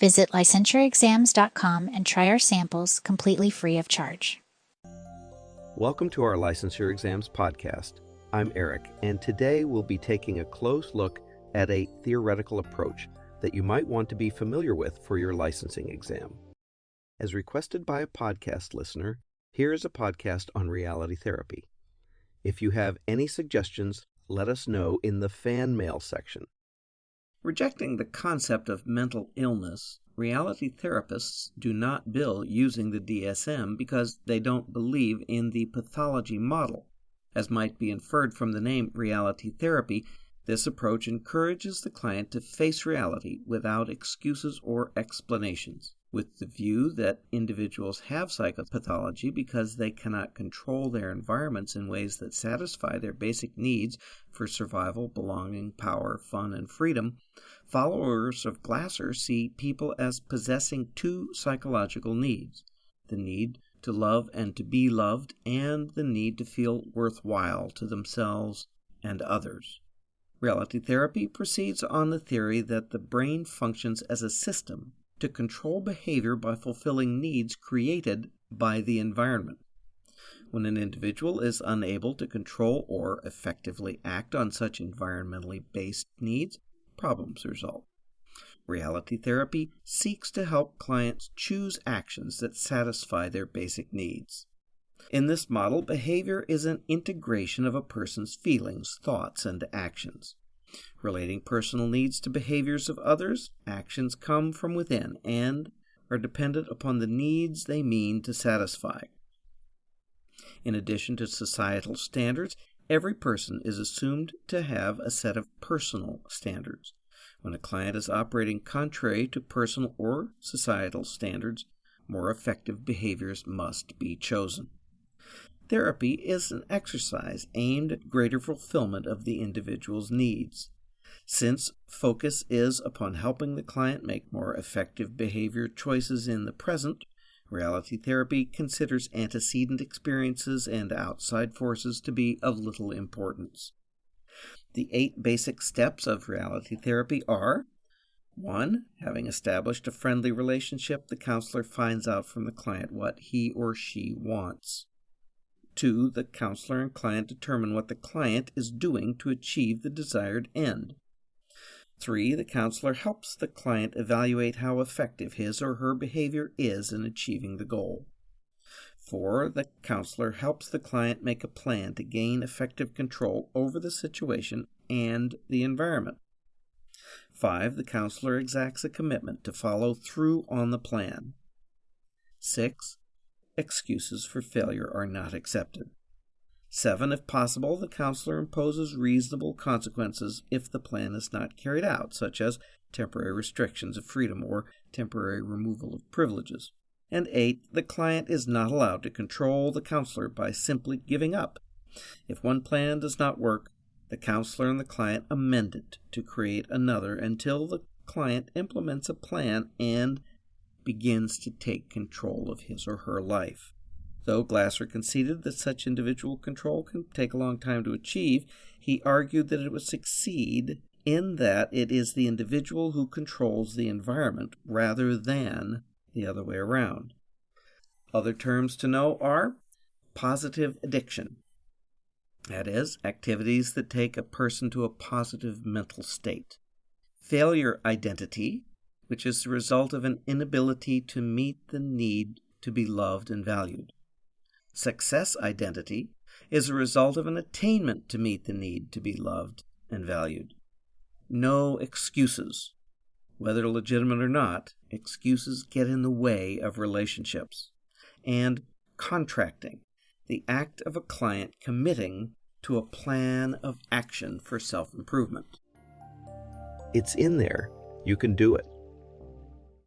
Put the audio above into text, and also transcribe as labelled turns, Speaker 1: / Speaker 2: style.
Speaker 1: Visit licensureexams.com and try our samples completely free of charge.
Speaker 2: Welcome to our Licensure Exams podcast. I'm Eric, and today we'll be taking a close look at a theoretical approach that you might want to be familiar with for your licensing exam. As requested by a podcast listener, here is a podcast on reality therapy. If you have any suggestions, let us know in the fan mail section.
Speaker 3: Rejecting the concept of mental illness, reality therapists do not bill using the DSM because they don't believe in the pathology model. As might be inferred from the name reality therapy, this approach encourages the client to face reality without excuses or explanations, with the view that individuals have psychopathology because they cannot control their environments in ways that satisfy their basic needs for survival, belonging, power, fun, and freedom. Followers of Glasser see people as possessing two psychological needs: the need to love and to be loved, and the need to feel worthwhile to themselves and others. Reality therapy proceeds on the theory that the brain functions as a system to control behavior by fulfilling needs created by the environment. When an individual is unable to control or effectively act on such environmentally based needs, problems result. Reality therapy seeks to help clients choose actions that satisfy their basic needs. In this model, behavior is an integration of a person's feelings, thoughts, and actions. Relating personal needs to behaviors of others, actions come from within and are dependent upon the needs they mean to satisfy. In addition to societal standards, every person is assumed to have a set of personal standards. When a client is operating contrary to personal or societal standards, more effective behaviors must be chosen. Therapy is an exercise aimed at greater fulfillment of the individual's needs. Since focus is upon helping the client make more effective behavior choices in the present, reality therapy considers antecedent experiences and outside forces to be of little importance. The 8 basic steps of reality therapy are: 1. Having established a friendly relationship, the counselor finds out from the client what he or she wants. 2. The counselor and client determine what the client is doing to achieve the desired end. 3. The counselor helps the client evaluate how effective his or her behavior is in achieving the goal. 4. The counselor helps the client make a plan to gain effective control over the situation and the environment. 5. The counselor exacts a commitment to follow through on the plan. 6. Excuses for failure are not accepted. 7. If possible, the counselor imposes reasonable consequences if the plan is not carried out, such as temporary restrictions of freedom or temporary removal of privileges. And 8. The client is not allowed to control the counselor by simply giving up. If one plan does not work, the counselor and the client amend it to create another until the client implements a plan and begins to take control of his or her life. Though Glasser conceded that such individual control can take a long time to achieve, he argued that it would succeed in that it is the individual who controls the environment rather than the other way around. Other terms to know are positive addiction. That is, activities that take a person to a positive mental state. Failure identity, which is the result of an inability to meet the need to be loved and valued. Success identity is a result of an attainment to meet the need to be loved and valued. No excuses. Whether legitimate or not, excuses get in the way of relationships. And contracting, the act of a client committing to a plan of action for self-improvement.
Speaker 2: It's in there. You can do it.